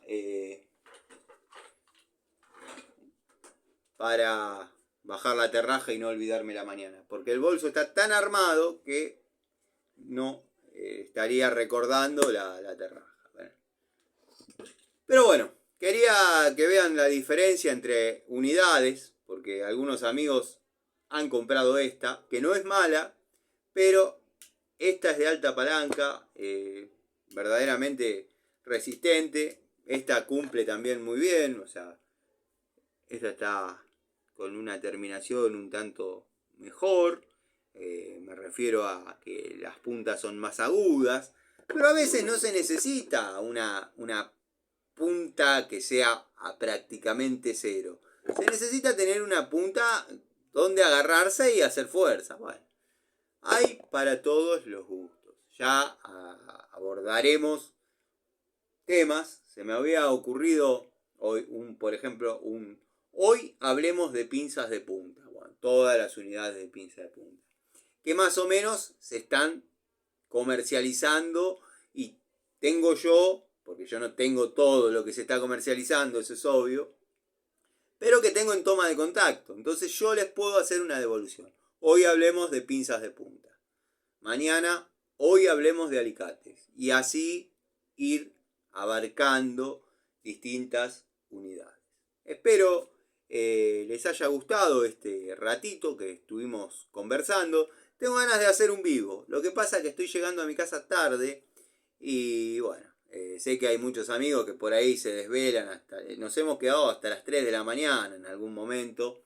Speaker 1: para bajar la terraja y no olvidarme la mañana. Porque el bolso está tan armado que no estaría recordando la terraja. Bueno. Pero bueno, quería que vean la diferencia entre unidades, porque algunos amigos han comprado esta, que no es mala, pero esta es de alta palanca, verdaderamente resistente. Esta cumple también muy bien, o sea, esta está con una terminación un tanto mejor. Me refiero a que las puntas son más agudas, pero a veces no se necesita una punta que sea a prácticamente cero. Se necesita tener una punta donde agarrarse y hacer fuerza. Bueno, hay para todos los gustos. Ya abordaremos temas. Se me había ocurrido hoy, por ejemplo, hoy hablemos de pinzas de punta. Bueno, todas las unidades de pinza de punta, que más o menos se están comercializando, y tengo yo, porque yo no tengo todo lo que se está comercializando, eso es obvio, pero que tengo en toma de contacto. Entonces yo les puedo hacer una devolución. Hoy hablemos de pinzas de punta. Mañana, hoy hablemos de alicates. Y así ir abarcando distintas unidades. Espero les haya gustado este ratito que estuvimos conversando. Tengo ganas de hacer un vivo. Lo que pasa es que estoy llegando a mi casa tarde. Y bueno, sé que hay muchos amigos que por ahí se desvelan hasta... nos hemos quedado hasta las 3 de la mañana en algún momento.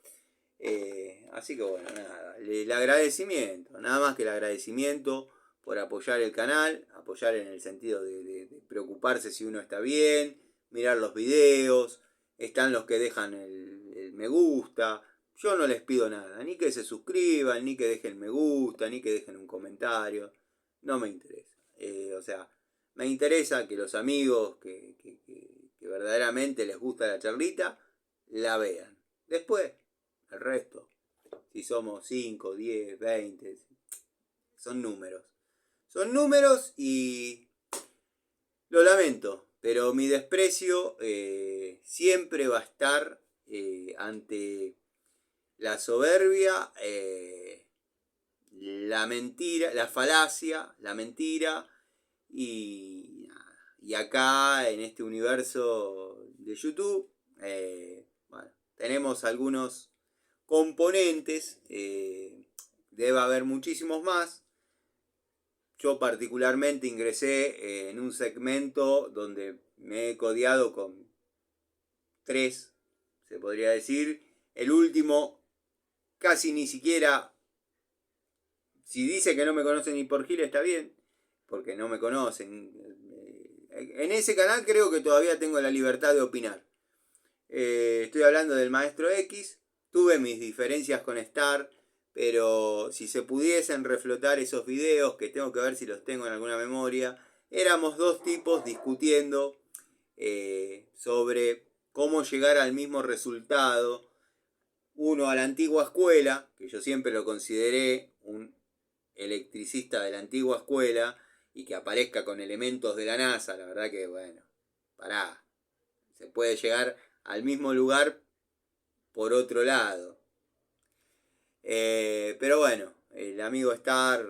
Speaker 1: Así que bueno, nada, el agradecimiento, nada más que el agradecimiento por apoyar el canal, apoyar en el sentido de preocuparse si uno está bien, mirar los videos, están los que dejan el me gusta. Yo no les pido nada, ni que se suscriban, ni que dejen me gusta, ni que dejen un comentario, no me interesa. O sea, me interesa que los amigos que verdaderamente les gusta la charlita, la vean. Después, el resto, si somos 5, 10, 20, son números. Son números y lo lamento, pero mi desprecio siempre va a estar ante la soberbia, la mentira, la falacia, la mentira y acá en este universo de YouTube, bueno, tenemos algunos componentes, debe haber muchísimos más. Yo particularmente ingresé en un segmento donde me he codeado con 3, se podría decir. El último casi ni siquiera, si dice que no me conocen ni por Gil está bien, porque no me conocen. En ese canal creo que todavía tengo la libertad de opinar. Estoy hablando del Maestro X. Tuve mis diferencias con Star, pero si se pudiesen reflotar esos videos, que tengo que ver si los tengo en alguna memoria, éramos 2 tipos discutiendo sobre cómo llegar al mismo resultado. Uno a la antigua escuela, que yo siempre lo consideré un electricista de la antigua escuela, y que aparezca con elementos de la NASA, la verdad que bueno, pará, se puede llegar al mismo lugar por otro lado. Pero bueno, el amigo Star,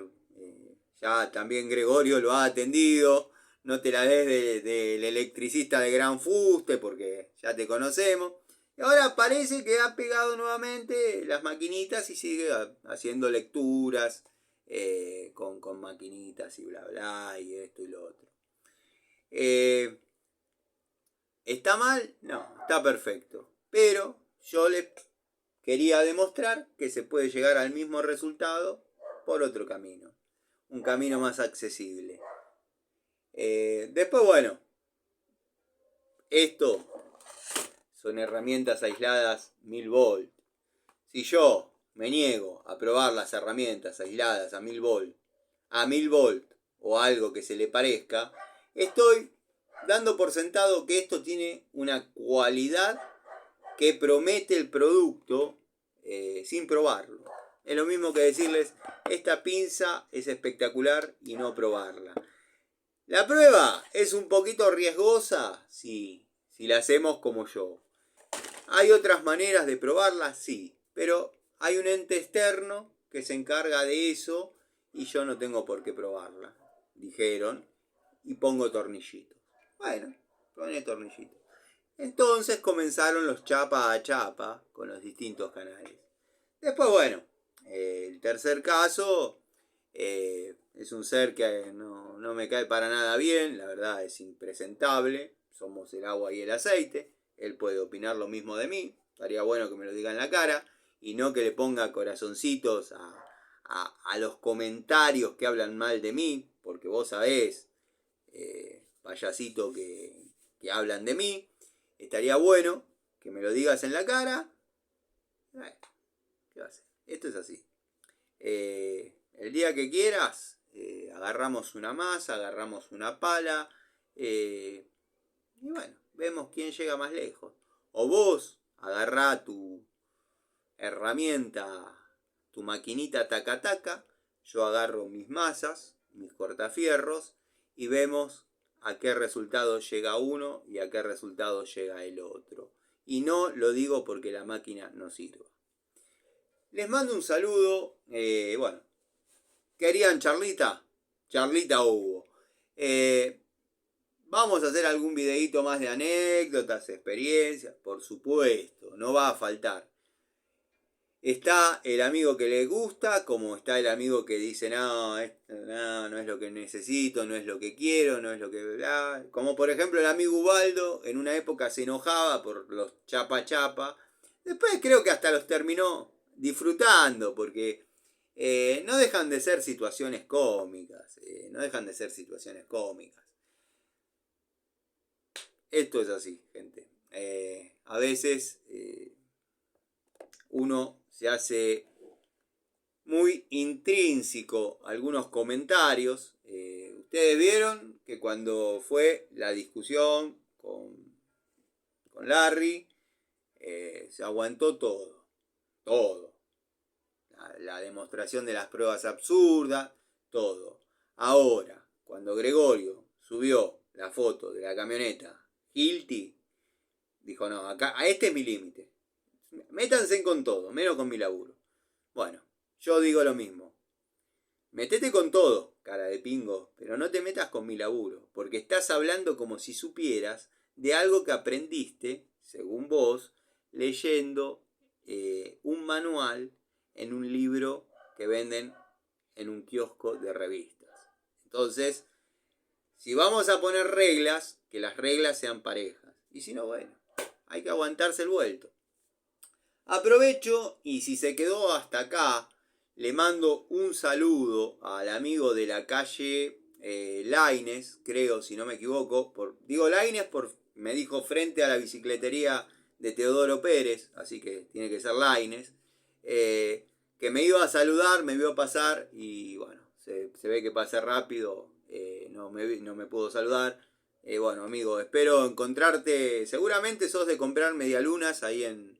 Speaker 1: ya también Gregorio lo ha atendido. No te la des del electricista de gran fuste, porque ya te conocemos. Y ahora parece que ha pegado nuevamente las maquinitas y sigue haciendo lecturas con maquinitas y bla bla y esto y lo otro. ¿Está mal? No, está perfecto. Pero yo les quería demostrar que se puede llegar al mismo resultado por otro camino. Un camino más accesible. Después, bueno, esto son herramientas aisladas 1000 volt. Si yo me niego a probar las herramientas aisladas a 1000 volt o algo que se le parezca, estoy dando por sentado que esto tiene una cualidad que promete el producto sin probarlo. Es lo mismo que decirles, esta pinza es espectacular y no probarla. La prueba es un poquito riesgosa si la hacemos como yo. ¿Hay otras maneras de probarla? Sí, pero hay un ente externo que se encarga de eso y yo no tengo por qué probarla, dijeron, y pongo tornillitos. Bueno, pone tornillitos. Entonces comenzaron los chapa a chapa con los distintos canales. Después, bueno, el tercer caso es un ser que no me cae para nada bien, la verdad es impresentable, somos el agua y el aceite, él puede opinar lo mismo de mí, estaría bueno que me lo diga en la cara y no que le ponga corazoncitos a los comentarios que hablan mal de mí, porque vos sabés, payasito, que hablan de mí, estaría bueno que me lo digas en la cara. ¿Qué va a hacer? Esto es así. El día que quieras, agarramos una masa, agarramos una pala, y bueno, vemos quién llega más lejos. O vos agarrá tu herramienta, tu maquinita taca-taca, yo agarro mis masas, mis cortafierros, y vemos a qué resultado llega uno y a qué resultado llega el otro. Y no lo digo porque la máquina no sirva. Les mando un saludo. Bueno, ¿querían charlita? Charlita hubo. Vamos a hacer algún videíto más de anécdotas, experiencias, por supuesto, no va a faltar. Está el amigo que le gusta, como está el amigo que dice, no es lo que necesito, no es lo que quiero, no es lo que... Como por ejemplo el amigo Ubaldo, en una época se enojaba por los chapa chapa. Después creo que hasta los terminó disfrutando, porque no dejan de ser situaciones cómicas. No dejan de ser situaciones cómicas. Esto es así, gente. A veces uno se hace muy intrínseco algunos comentarios. Ustedes vieron que cuando fue la discusión con Larry, se aguantó todo. Todo. La demostración de las pruebas absurdas, todo. Ahora, cuando Gregorio subió la foto de la camioneta Hilti, dijo, no, acá, a este es mi límite. Métanse con todo, menos con mi laburo. Bueno, yo digo lo mismo. Metete con todo, cara de pingo, pero no te metas con mi laburo, porque estás hablando como si supieras de algo que aprendiste, según vos, leyendo un manual en un libro que venden en un kiosco de revistas. Entonces, si vamos a poner reglas, que las reglas sean parejas. Y si no, bueno, hay que aguantarse el vuelto. Aprovecho y si se quedó hasta acá, le mando un saludo al amigo de la calle Laines, creo, si no me equivoco. Digo Laines por me dijo frente a la bicicletería de Teodoro Pérez, así que tiene que ser Laines. Que me iba a saludar, me vio pasar y bueno, se ve que pasé rápido, no me pudo saludar. Bueno, amigo, espero encontrarte. Seguramente sos de comprar medialunas ahí en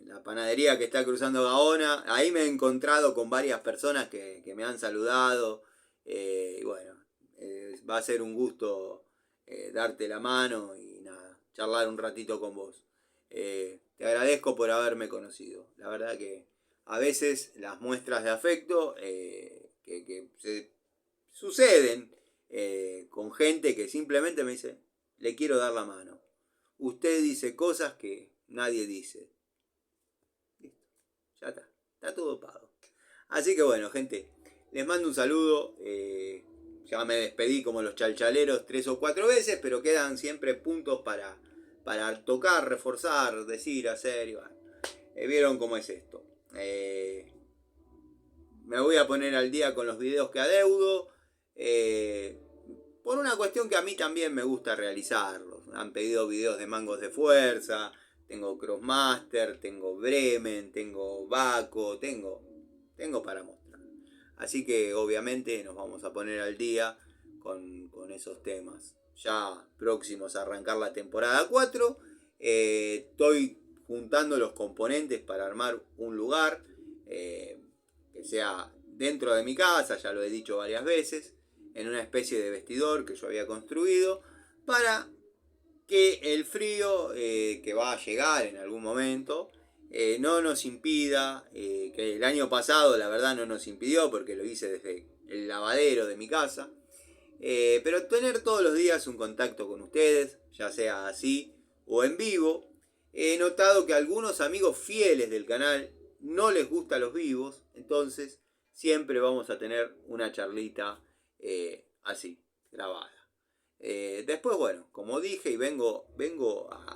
Speaker 1: la panadería que está cruzando Gaona. Ahí me he encontrado con varias personas que me han saludado. Y bueno, va a ser un gusto darte la mano y nada, charlar un ratito con vos. Te agradezco por haberme conocido. La verdad que a veces las muestras de afecto que se suceden con gente que simplemente me dice, le quiero dar la mano. Usted dice cosas que nadie dice. Listo, ya está todo pago. Así que bueno, gente, les mando un saludo. Ya me despedí como los chalchaleros 3 o 4 veces, pero quedan siempre puntos para tocar, reforzar, decir, hacer. Y bueno, vieron cómo es esto. Me voy a poner al día con los videos que adeudo. Por una cuestión que a mí también me gusta realizarlos. Me han pedido videos de mangos de fuerza. Tengo Crossmaster, tengo Bremen, tengo Baco, tengo para mostrar. Así que obviamente nos vamos a poner al día con esos temas. Ya próximos a arrancar la temporada 4. Estoy juntando los componentes para armar un lugar que sea dentro de mi casa, ya lo he dicho varias veces, en una especie de vestidor que yo había construido para que el frío que va a llegar en algún momento no nos impida, que el año pasado la verdad no nos impidió porque lo hice desde el lavadero de mi casa, pero tener todos los días un contacto con ustedes, ya sea así o en vivo. He notado que a algunos amigos fieles del canal no les gustan los vivos, entonces siempre vamos a tener una charlita así, grabada. Después, bueno, como dije y vengo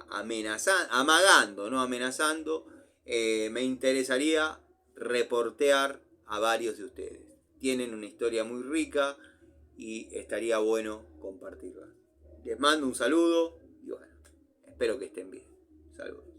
Speaker 1: amenazando, amagando, no amenazando, me interesaría reportear a varios de ustedes. Tienen una historia muy rica y estaría bueno compartirla. Les mando un saludo y bueno, espero que estén bien. Saludos.